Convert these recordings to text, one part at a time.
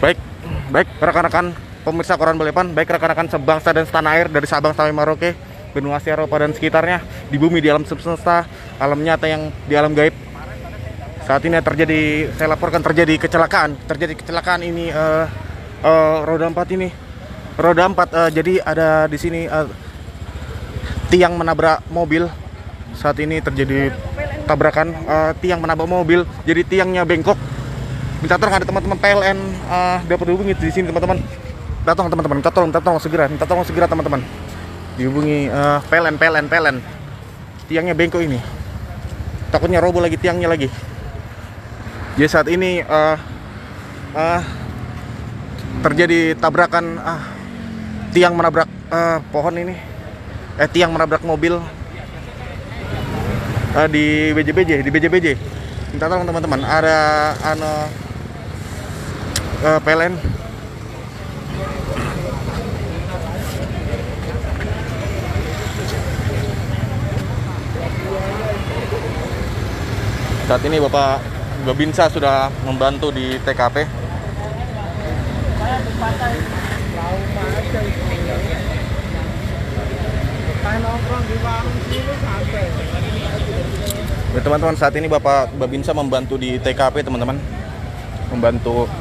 Baik, baik rekan-rekan pemirsa Koran Belepan, baik rekan-rekan sebangsa dan setanah air dari Sabang sampai Merauke, benua Asia, Eropa dan sekitarnya, di bumi, di alam semesta, alam nyata yang di alam gaib. Saat ini saya laporkan terjadi kecelakaan ini roda 4 ini. Roda 4 jadi ada di sini tiang menabrak mobil. Saat ini terjadi tabrakan tiang menabrak mobil, jadi tiangnya bengkok. Minta tolong ada teman-teman PLN dapat dihubungi di sini teman-teman. Minta tolong segera teman-teman. Dihubungi PLN. Tiangnya bengkok ini. Takutnya roboh lagi tiangnya lagi. Jadi saat ini terjadi tabrakan tiang menabrak pohon ini. Tiang menabrak mobil di BJBJ. Minta tolong teman-teman, ada PLN. Saat ini Bapak Babinsa sudah membantu di TKP. Ya, teman-teman, saat ini Bapak Babinsa membantu di TKP, teman-teman. Membantu.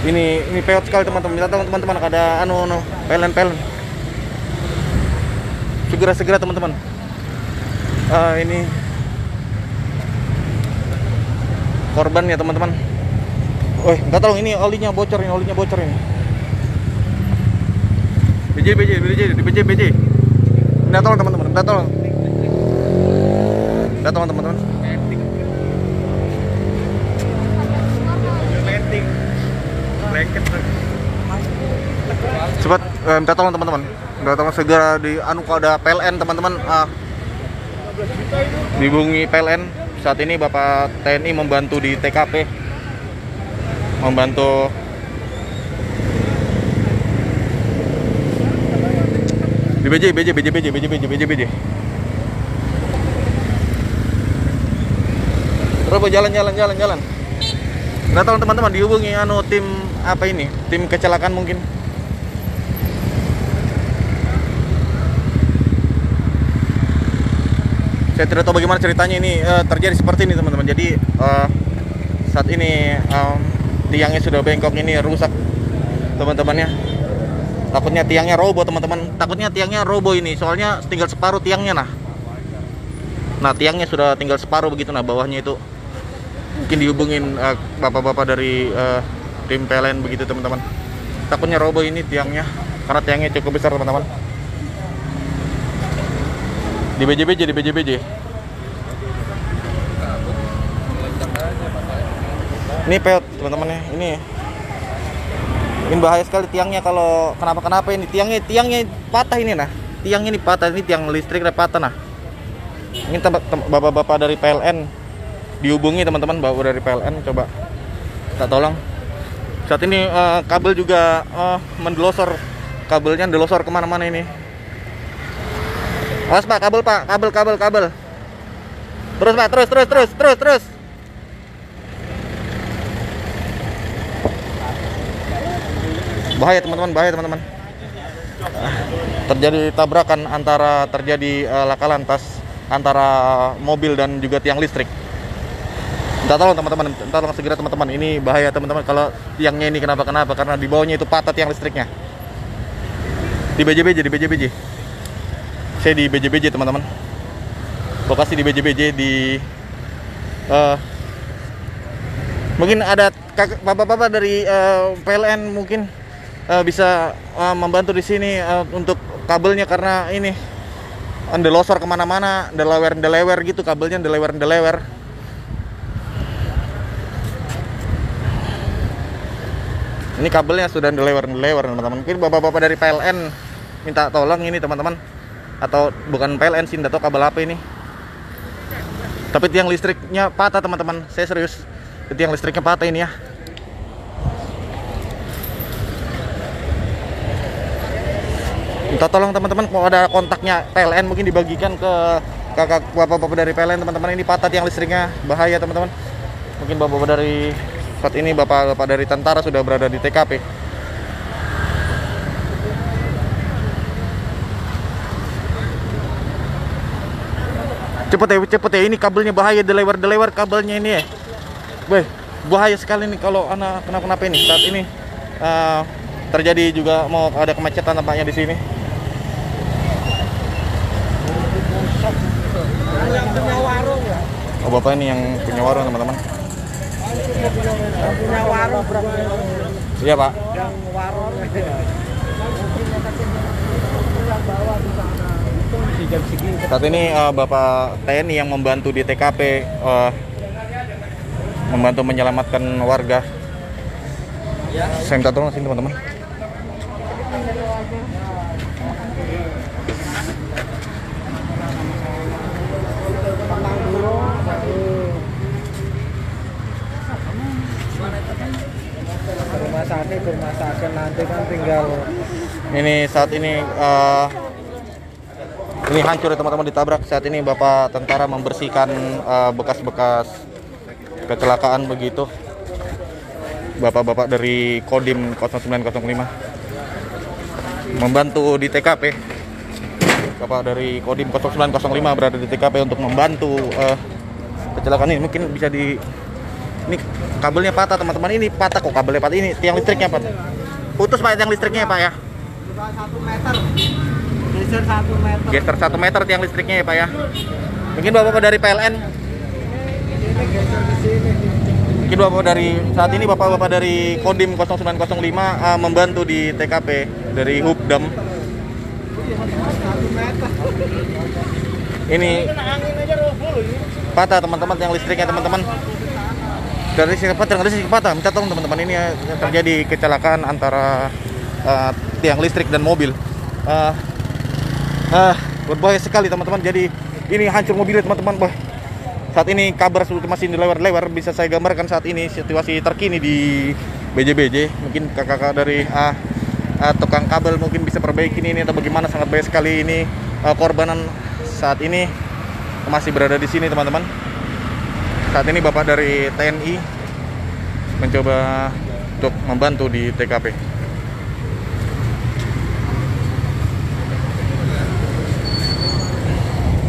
Ini peot sekali, teman-teman. Minta tolong teman-teman, ada PLN. Segera teman-teman. Ini korban ya, teman-teman. Minta tolong, ini olinya bocor ini. BJBJ. Minta tolong teman-teman. Minta tolong teman-teman. Cepat, minta tolong teman-teman. Minta tolong segera ada PLN, teman-teman. Dihubungi PLN. Saat ini Bapak TNI membantu di TKP. Membantu di BJBJ. Terus jalan. Nggak tahu teman-teman, dihubungi tim apa ini? Tim kecelakaan mungkin. Saya tidak tahu bagaimana ceritanya ini terjadi seperti ini, teman-teman. Jadi saat ini tiangnya sudah bengkok ini, rusak teman-temannya. Takutnya tiangnya roboh, teman-teman. Ini, soalnya tinggal separuh tiangnya nah. Tiangnya sudah tinggal separuh begitu, bawahnya itu. Mungkin dihubungin bapak-bapak dari tim PLN begitu, teman-teman. Takutnya roboh ini tiangnya, karena tiangnya cukup besar, teman-teman. Di BJBJ. Ini peot, teman-teman ya. Ini bahaya sekali tiangnya, kalau kenapa ini tiangnya patah ini Tiang ini patah, ini tiang listrik patah Ini bapak-bapak dari PLN dihubungi, teman-teman. Bapak dari PLN coba tak tolong. Saat ini kabel juga mendelosor. Kabelnya delosor kemana-mana ini. Awas Pak, kabel. Terus Pak, terus. Bahaya teman-teman. Terjadi tabrakan terjadi laka lantas antara mobil dan juga tiang listrik. Minta tolong teman-teman, segera teman-teman. Ini bahaya teman-teman kalau tiangnya ini kenapa karena di bawahnya itu patah tiang listriknya. Di BJBJ. Saya di BJBJ, teman-teman. Lokasi di BJBJ mungkin ada bapak-bapak dari PLN mungkin bisa membantu di sini untuk kabelnya, karena ini ndelosor kemana-mana, ndelewer gitu kabelnya, ndelewer. Ini kabelnya sudah ndelewer, teman-teman. Mungkin bapak-bapak dari PLN minta tolong ini, teman-teman. Atau bukan PLN sih, nggak tahu kabel apa ini. Tapi tiang listriknya patah, teman-teman. Saya serius, tiang listriknya patah ini ya. Minta tolong teman-teman, kalau ada kontaknya PLN mungkin dibagikan ke kakak bapak-bapak dari PLN teman-teman, ini patah tiang listriknya, bahaya teman-teman. Mungkin bapak-bapak dari saat ini bapak-bapak dari tentara sudah berada di TKP. Cepet ya, ini kabelnya bahaya, delewar kabelnya ini ya. Weh, bahaya sekali nih kalau anak kenapa-kenapa ini. Saat ini terjadi juga mau ada kemacetan tampaknya di sini. Yang punya warung ya? Oh, bapak ini yang punya warung teman-teman. Yang punya warung berapa? Iya pak. Yang warung ya. Saat ini bapak TNI yang membantu di TKP membantu menyelamatkan warga. Saya minta tolong sini teman-teman. Rumah sakit nanti kan tinggal. Ini saat ini hancur ya teman-teman, ditabrak. Saat ini bapak tentara membersihkan bekas-bekas kecelakaan begitu. Bapak-bapak dari Kodim 0905 membantu di TKP. Bapak dari Kodim 0905 berada di TKP untuk membantu kecelakaan ini. Mungkin bisa ini kabelnya patah teman-teman, ini patah kok kabelnya patah, ini tiang listriknya patah. Putus pak tiang listriknya ya pak ya. 1 meter. Geser 1 meter. Geser 1 meter tiang listriknya ya pak ya. Mungkin bapak dari PLN. Ini geser ke sini. Mungkin bapak dari saat ini bapak-bapak dari Kodim 0905 membantu di TKP dari Hubdam. 1 meter. Ini patah teman-teman tiang listriknya teman-teman. Dari listrik patah, minta tolong teman-teman, ini terjadi kecelakaan antara tiang listrik dan mobil. Berbahaya sekali teman-teman. Jadi ini hancur mobilnya teman-teman. Saat ini kabar masih dilewar-lewar, bisa saya gambarkan saat ini situasi terkini di BJBJ. Mungkin kakak-kakak dari tukang kabel mungkin bisa perbaiki ini atau bagaimana. Sangat bahaya sekali ini. Korbanan saat ini masih berada di sini teman-teman. Saat ini bapak dari TNI mencoba untuk membantu di TKP.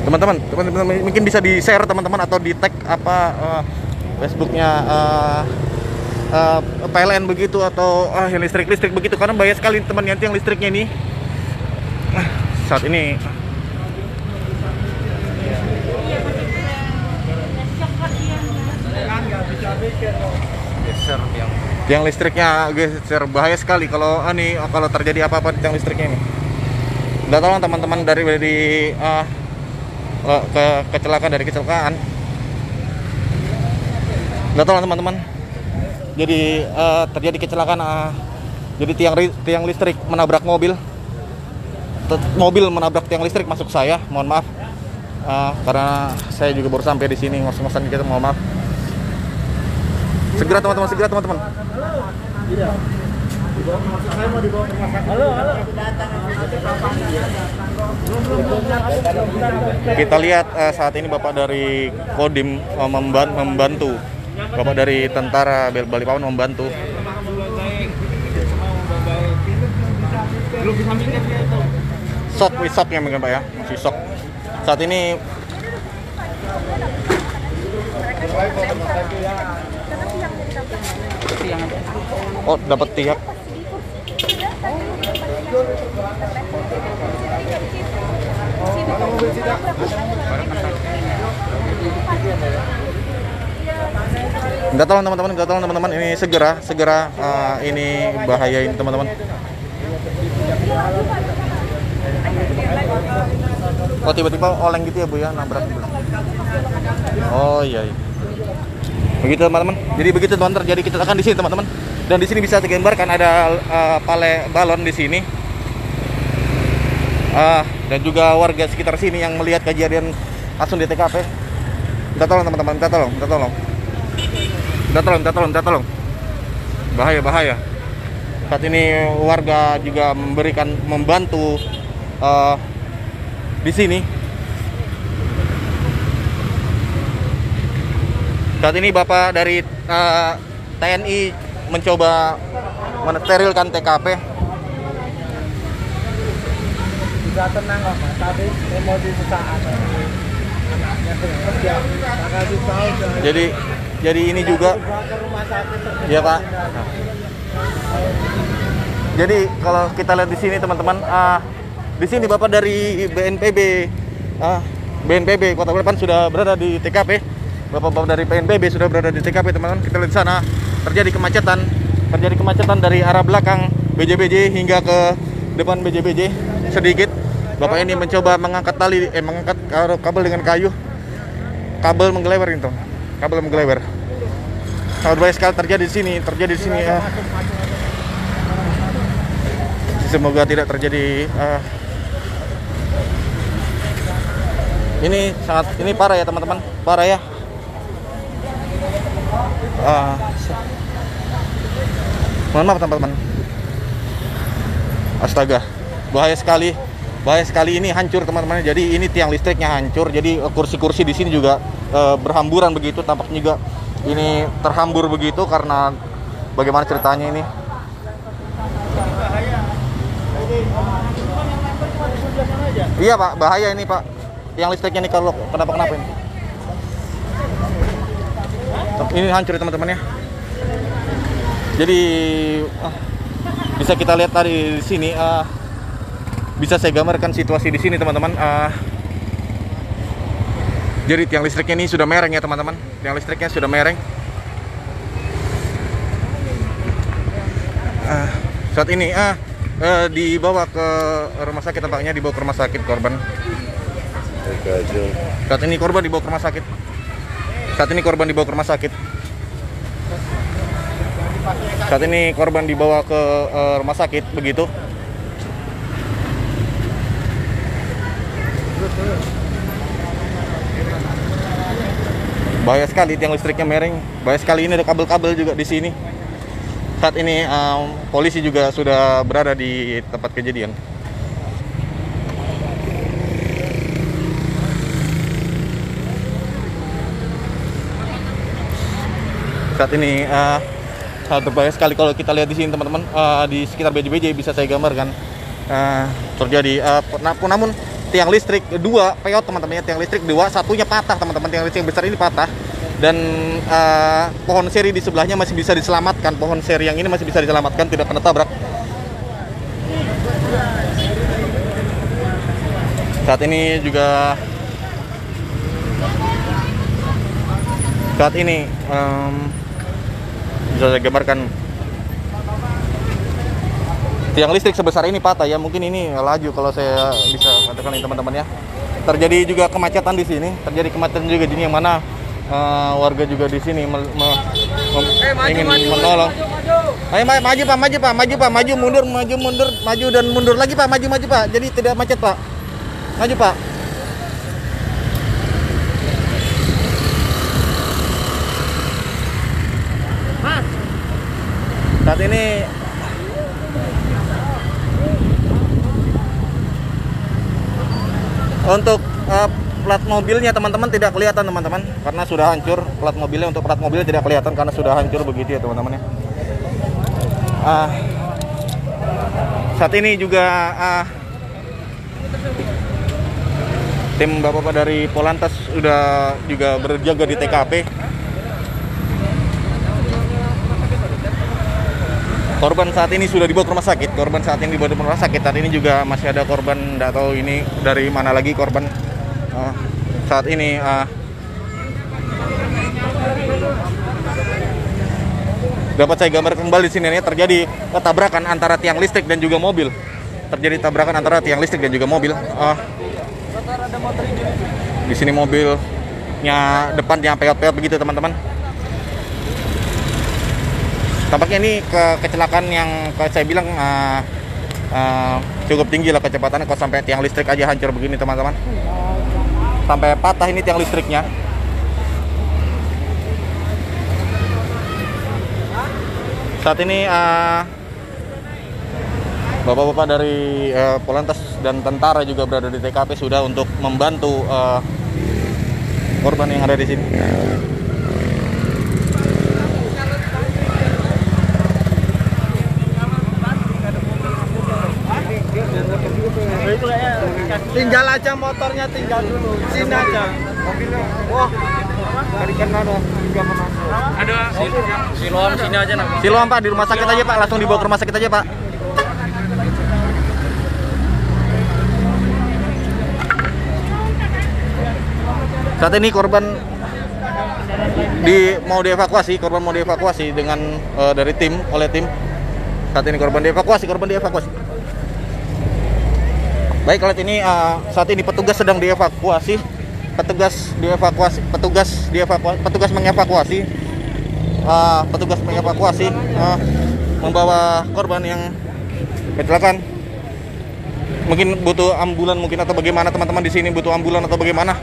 Teman-teman mungkin bisa di share teman-teman atau di tag Facebooknya PLN begitu atau yang listrik begitu, karena bahaya sekali teman nanti yang listriknya ini. Saat ini tiang listriknya geser, bahaya sekali kalau terjadi apa-apa di tiang listriknya ini. Udah tolong teman-teman dari kecelakaan. Udah tolong teman-teman. Jadi terjadi kecelakaan. Jadi tiang listrik menabrak mobil. Mobil menabrak tiang listrik masuk saya. Mohon maaf. Karena saya juga baru sampai di sini ngos-ngosan kita, mohon maaf. Segera teman-teman. Iya. Saya mau dibawa ke rumah sakit. Halo. Kita lihat saat ini bapak dari Kodim membantu. Bapak dari tentara Balikpapan membantu. Belum bisa mikir dia itu. Shocknya mungkin pak ya, masih shock. Saat ini dapat tiap. Minta tolong teman-teman, ini segera ini bahaya ini teman-teman. Oh tiba-tiba oleng gitu ya bu ya, nabrak. Oh iya. Begitu teman-teman. Jadi begitu teman terjadi kecelakaan di sini teman-teman. Dan di sini bisa digambarkan ada pale balon di sini. Dan juga warga sekitar sini yang melihat kejadian langsung di TKP. Minta tolong teman-teman, minta tolong. Bahaya. Saat ini warga juga membantu di sini. Saat ini Bapak dari TNI mencoba mensterilkan TKP. Sudah tenang kok Mas, tapi emosi sesaat anaknya kerja. Makasih tahu. Jadi ini juga Ke rumah sakit. ya Pak. Jadi kalau kita lihat di sini teman-teman, di sini Bapak dari BNPB, BNPB Kota Balikpapan sudah berada di TKP. Bapak-bapak dari BNPB sudah berada di TKP teman-teman. Kita lihat di sana terjadi kemacetan dari arah belakang BJBJ hingga ke depan BJBJ sedikit. Bapak ini mencoba mengangkat kabel dengan kayu. Kabel menggelewer itu. Kabel menggelewer. Sangat banyak sekali terjadi di sini. Semoga tidak terjadi. Ini parah ya teman-teman, parah ya. Mohon maaf teman-teman. Astaga, bahaya sekali ini hancur teman-teman. Jadi ini tiang listriknya hancur. Jadi kursi-kursi di sini juga berhamburan begitu. Tampaknya juga ini terhambur begitu karena bagaimana ceritanya ini. Iya Pak, bahaya ini Pak. Tiang listriknya ini kalau kenapa ini. Ini hancur teman-teman ya. Jadi bisa kita lihat tadi di sini, bisa saya gambarkan situasi di sini teman-teman. Jadi tiang listriknya ini sudah mereng ya teman-teman. Tiang listriknya sudah mereng. Saat ini dibawa ke rumah sakit tampaknya, dibawa ke rumah sakit korban. Saat ini korban dibawa ke rumah sakit. Saat ini korban dibawa ke rumah sakit begitu. Bahaya sekali tiang listriknya mereng. Bahaya sekali, ini ada kabel-kabel juga di sini. Saat ini polisi juga sudah berada di tempat kejadian. Saat ini sangat berbahaya sekali kalau kita lihat di sini teman-teman. Di sekitar BJBJ bisa saya gambarkan terjadi. Namun tiang listrik 2 peot teman-teman ya. Tiang listrik 2, satunya patah teman-teman. Tiang listrik yang besar ini patah. Dan pohon seri di sebelahnya masih bisa diselamatkan. Pohon seri yang ini masih bisa diselamatkan, tidak kena tabrak. Saat ini bisa saya gambarkan tiang listrik sebesar ini patah ya. Mungkin ini laju kalau saya bisa katakan ini teman-teman ya. Terjadi juga kemacetan di sini. Juga di sini yang mana warga juga di sini ingin menolong. Ayo maju Pak, maju dan mundur lagi Pak, maju Pak. Jadi tidak macet Pak. Maju Pak. Mas. Saat ini untuk plat mobilnya teman-teman tidak kelihatan teman-teman karena sudah hancur. Plat mobilnya, untuk plat mobilnya tidak kelihatan karena sudah hancur begitu ya teman-teman ya. Saat ini juga tim bapak-bapak dari Polantas sudah juga berjaga di TKP. Korban saat ini sudah dibawa ke rumah sakit. Saat ini juga masih ada korban, tidak tahu ini dari mana lagi korban. Saat ini dapat saya gambar kembali di sini ya, terjadi tabrakan antara tiang listrik dan juga mobil. Di sini mobilnya depannya peot-peot begitu teman-teman. Tampaknya ini kecelakaan yang saya bilang cukup tinggi lah kecepatannya. Kalau sampai tiang listrik aja hancur begini teman-teman, sampai patah ini tiang listriknya. Saat ini bapak-bapak dari Polantas dan tentara juga berada di TKP sudah untuk membantu korban yang ada di sini. Tinggal aja motornya, tinggal dulu. Sini aja. Mobilnya. Wah. Tarikan ada juga masuk. Ada siloam sini aja nak. Siloam Pak, di rumah sakit aja Pak, langsung dibawa ke rumah sakit aja Pak. Saat ini korban mau dievakuasi dengan dari tim, oleh tim. Saat ini korban dievakuasi. Baik, saat ini petugas sedang dievakuasi. Petugas mengevakuasi membawa korban yang kecelakaan. Mungkin butuh ambulan atau bagaimana, teman-teman di sini butuh ambulan atau bagaimana?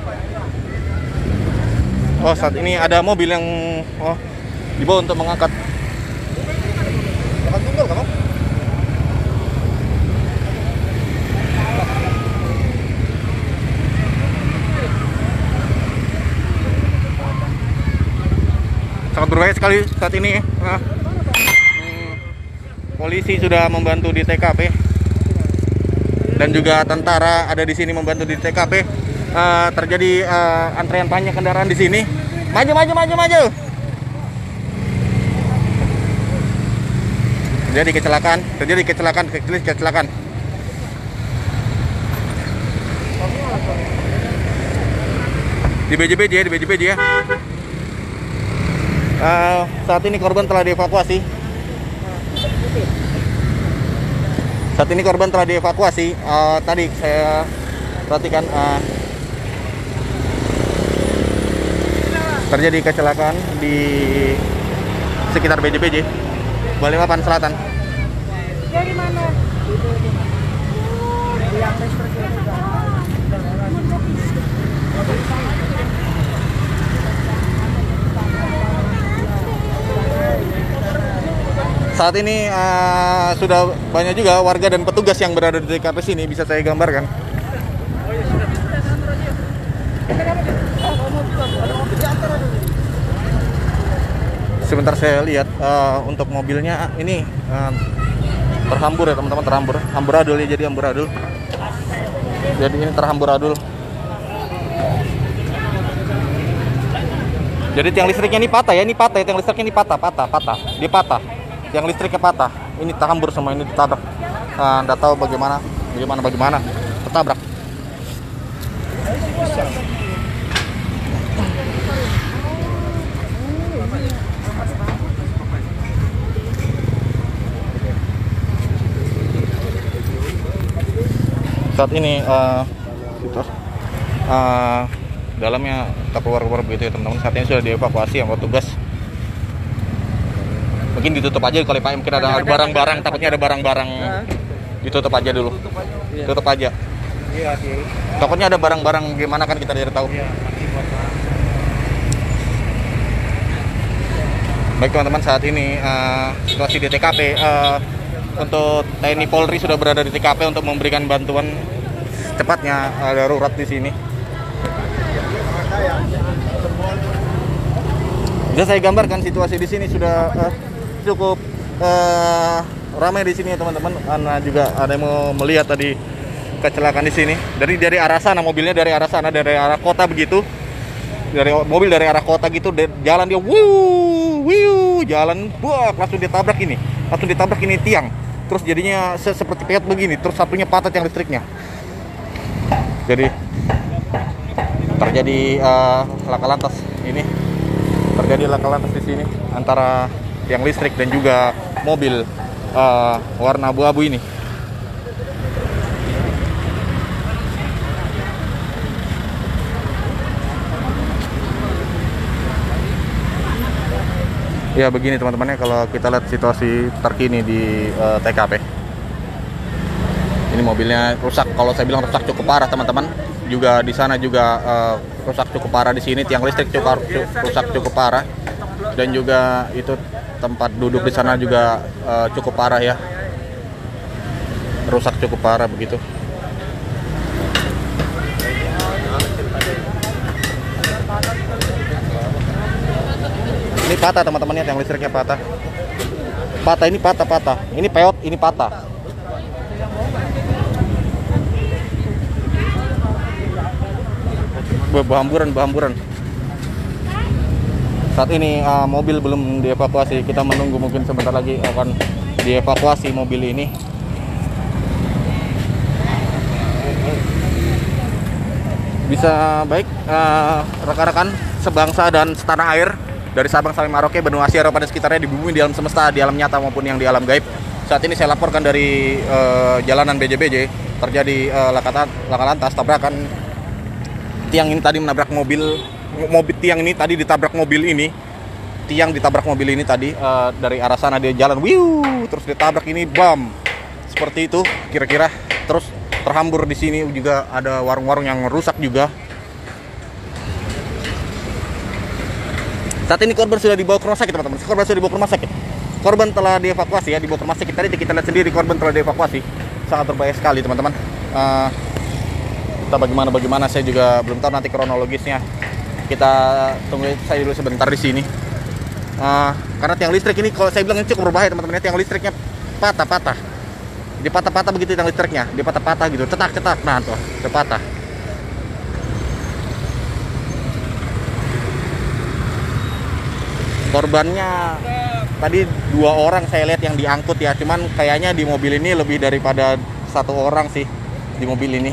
Oh, saat ini ada mobil yang dibawa untuk mengangkat. Akan tunggal kamu? Sangat berbahaya sekali saat ini. Polisi sudah membantu di TKP dan juga tentara ada di sini membantu di TKP. Terjadi antrean panjang kendaraan di sini. Maju. Terjadi kecelakaan. Di BJBJ ya. Saat ini korban telah dievakuasi. Tadi saya perhatikan terjadi kecelakaan di sekitar BJBJ, Balikpapan Selatan. Dari mana? Saat ini sudah banyak juga warga dan petugas yang berada di TKP sini, bisa saya gambarkan. Sebentar saya lihat untuk mobilnya ini terhambur ya teman-teman, amburadul ya, jadi amburadul. Jadi ini terhamburadul. Jadi tiang listriknya ini patah ya, tiang listriknya ini patah. Dia patah. Tiang listriknya patah. Ini terhambur semua, ini ditabrak. Nggak tahu bagaimana, tertabrak. Saat ini dalamnya keluar begitu ya teman-teman. Saat ini sudah dievakuasi yang petugas. Mungkin ditutup aja kalau Pak, mungkin ada barang-barang, takutnya ada barang-barang. Ditutup aja dulu. Tutup aja. Iya, takutnya ada barang-barang gimana kan kita tidak tahu. Baik teman-teman, saat ini situasi di TKP, untuk TNI Polri sudah berada di TKP untuk memberikan bantuan cepatnya darurat di sini. Bisa saya gambarkan situasi di sini sudah cukup ramai di sini ya teman-teman. Karena juga ada yang mau melihat tadi kecelakaan di sini. Dari arah sana, mobilnya dari arah sana, dari arah kota begitu. Mobil dari arah kota gitu, jalan dia jalan, langsung ditabrak ini tiang. Terus jadinya seperti peot begini, terus satunya patah tiang listriknya. Jadi terjadi laka lantas di sini antara tiang listrik dan juga mobil warna abu-abu ini. Ya begini teman-temannya kalau kita lihat situasi terkini di TKP. Ini mobilnya rusak, kalau saya bilang rusak cukup parah teman-teman. Juga di sana juga rusak cukup parah di sini, tiang listrik rusak cukup parah. Dan juga itu tempat duduk di sana juga cukup parah ya. Rusak cukup parah begitu. Ini patah teman-temannya, tiang listriknya patah. Ini patah. Ini peot, ini patah. Berhamburan. Saat ini mobil belum dievakuasi. Kita menunggu, mungkin sebentar lagi akan dievakuasi mobil ini. Bisa baik rekan-rekan sebangsa dan setanah air dari Sabang sampai Merauke, benua Asia, Eropa dan sekitarnya, di bumi, di alam semesta, di alam nyata maupun yang di alam gaib. Saat ini saya laporkan dari jalanan BJBJ, terjadi laka lantas tabrakan. Tiang ini tadi menabrak tiang ini tadi ditabrak mobil ini. Tiang ditabrak mobil ini tadi dari arah sana dia jalan, terus ditabrak ini, bam. Seperti itu kira-kira. Terus terhambur di sini juga ada warung-warung yang rusak juga. Saat ini korban sudah dibawa ke rumah sakit, teman-teman. Korban sudah dibawa ke rumah sakit. Korban telah dievakuasi ya, dibawa ke rumah sakit. Tadi kita lihat sendiri korban telah dievakuasi. Sangat berbahaya sekali, teman-teman. Kita bagaimana saya juga belum tahu nanti kronologisnya. Kita tunggu saya dulu sebentar di sini. Karena tiang listrik ini kalau saya bilang ini cukup berbahaya, teman-teman. Tiang listriknya patah-patah. Dia patah-patah begitu tiang listriknya. Dia patah-patah gitu, cetak-cetak. Nah, tuh, dia patah. Korbannya tadi 2 orang saya lihat yang diangkut ya, cuman kayaknya di mobil ini lebih daripada 1 orang sih di mobil ini.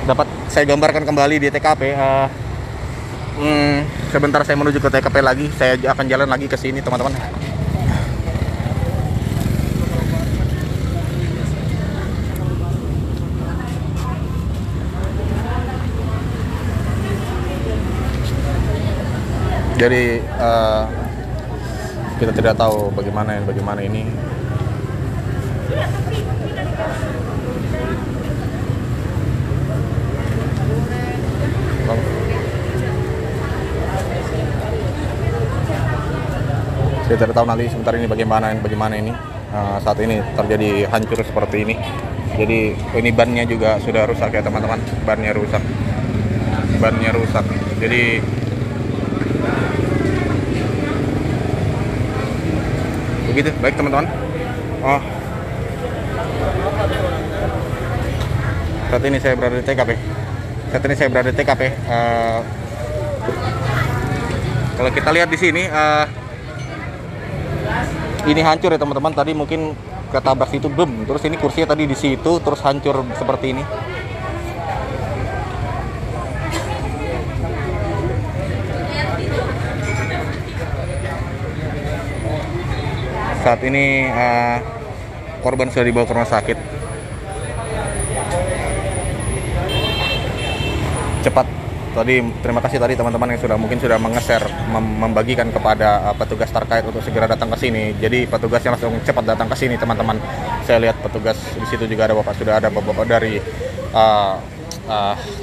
Dapat saya gambarkan kembali di TKP. Sebentar saya menuju ke TKP lagi, saya akan jalan lagi ke sini, teman-teman. Jadi kita tidak tahu bagaimana ini. Saya tidak tahu nanti sebentar ini bagaimana ini. Saat ini terjadi hancur seperti ini. Jadi ini bannya juga sudah rusak ya, teman-teman. Bannya rusak. Jadi begitu, baik teman-teman. Saat ini saya berada di TKP. Kalau kita lihat di sini, ini hancur ya teman-teman. Tadi mungkin ketabrak situ, bem. Terus ini kursinya tadi di situ, terus hancur seperti ini. Saat ini korban sudah dibawa ke rumah sakit. Cepat. Terima kasih tadi teman-teman yang mungkin sudah menge-share, membagikan kepada petugas terkait untuk segera datang ke sini. Jadi petugasnya langsung cepat datang ke sini, teman-teman. Saya lihat petugas di situ juga ada bapak dari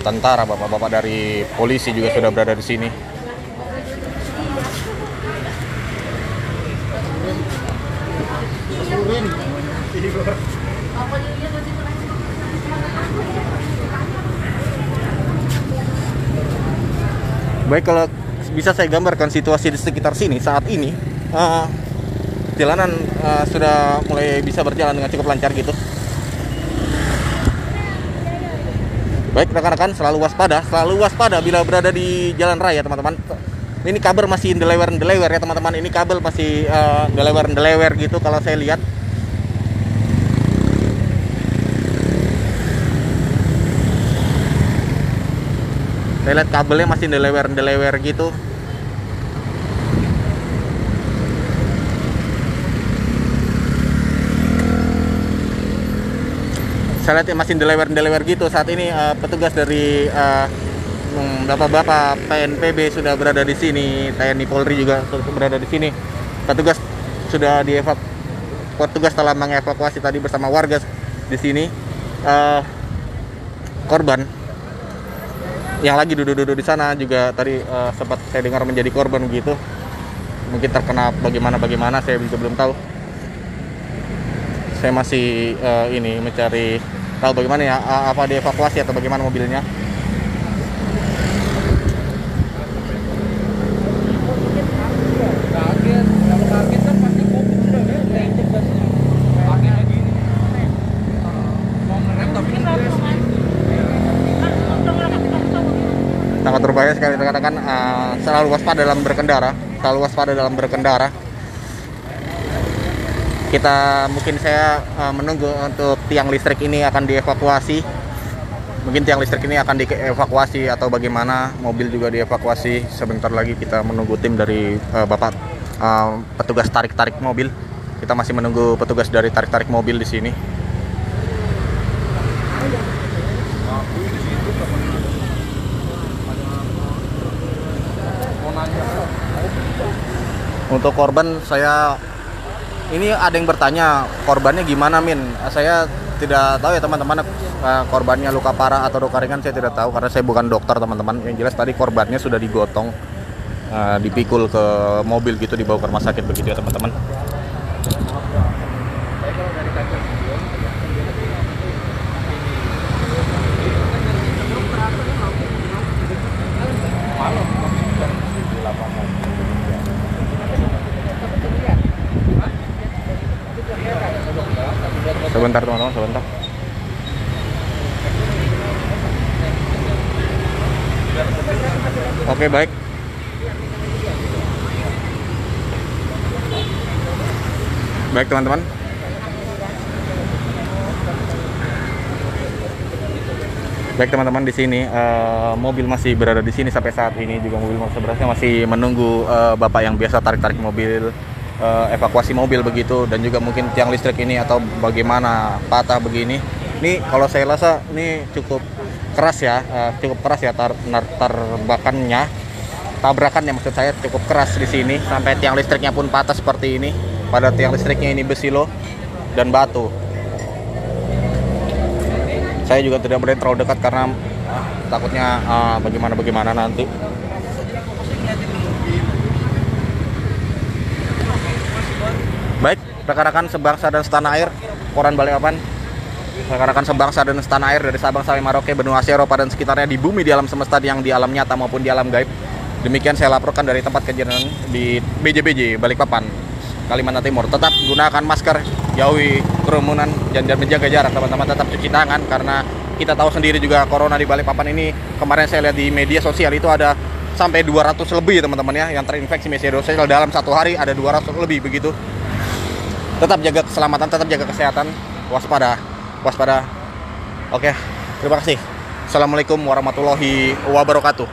tentara, bapak dari polisi juga sudah berada di sini. Baik, kalau bisa saya gambarkan situasi di sekitar sini saat ini, jalanan sudah mulai bisa berjalan dengan cukup lancar gitu. Baik rekan-rekan, selalu waspada bila berada di jalan raya, teman-teman. Ini kabel masih ndelewer ya, teman-teman. Ini kabel masih ndelewer gitu kalau saya lihat. Saya lihat kabelnya masih ndelewer gitu. Saya lihat masih ndelewer gitu. Saat ini petugas dari bapak-bapak PNPB sudah berada di sini, TNI Polri juga berada di sini. Petugas telah mengevakuasi tadi bersama warga di sini korban yang lagi duduk-duduk di sana juga tadi sempat saya dengar menjadi korban begitu. Mungkin terkena bagaimana saya juga belum tahu. Saya masih mencari tahu bagaimana ya, apa dievakuasi atau bagaimana mobilnya. Kaget kan pasti covid sudah lecet kan. Kaget lagi ini. Mau ngerem tapi sangat berbahaya sekali rekan-rekan. Selalu waspada dalam berkendara, selalu waspada dalam berkendara. Saya menunggu untuk tiang listrik ini akan dievakuasi. Mungkin tiang listrik ini akan dievakuasi atau bagaimana, mobil juga dievakuasi. Sebentar lagi kita menunggu tim dari Bapak petugas tarik-tarik mobil. Kita masih menunggu petugas dari tarik-tarik mobil di sini. Untuk korban, ini ada yang bertanya korbannya gimana, Min? Saya tidak tahu ya teman-teman, korbannya luka parah atau luka ringan saya tidak tahu karena saya bukan dokter teman-teman. Yang jelas tadi korbannya sudah digotong, dipikul ke mobil gitu, dibawa ke rumah sakit begitu ya teman-teman. Sebentar teman-teman, sebentar. Oke, baik. Baik teman-teman. Baik teman-teman, di sini mobil masih berada di sini sampai saat ini juga. Mobil sebenarnya masih menunggu Bapak yang biasa tarik-tarik mobil, evakuasi mobil begitu, dan juga mungkin tiang listrik ini atau bagaimana patah begini. Ini kalau saya rasa ini cukup keras ya, tabrakannya maksud saya cukup keras di sini sampai tiang listriknya pun patah seperti ini. Pada tiang listriknya ini besi loh dan batu. Saya juga tidak boleh terlalu dekat karena takutnya bagaimana nanti. Baik, rekan-rekan sebangsa dan setanah air, koran Balikpapan, rekan-rekan sebangsa dan setanah air dari Sabang sampai Merauke, benua Asia, Eropa dan sekitarnya, di bumi, di alam semesta, yang di alam nyata maupun di alam gaib. Demikian saya laporkan dari tempat kejadian di BJBJ Balikpapan, Kalimantan Timur. Tetap gunakan masker, jauhi kerumunan, dan menjaga jarak teman-teman. Tetap cuci tangan karena kita tahu sendiri juga corona di Balikpapan ini. Kemarin saya lihat di media sosial itu ada sampai 200 lebih teman-teman ya yang terinfeksi media sosial dalam satu hari, ada 200 lebih begitu. Tetap jaga keselamatan, tetap jaga kesehatan, waspada. Oke, terima kasih. Assalamualaikum warahmatullahi wabarakatuh.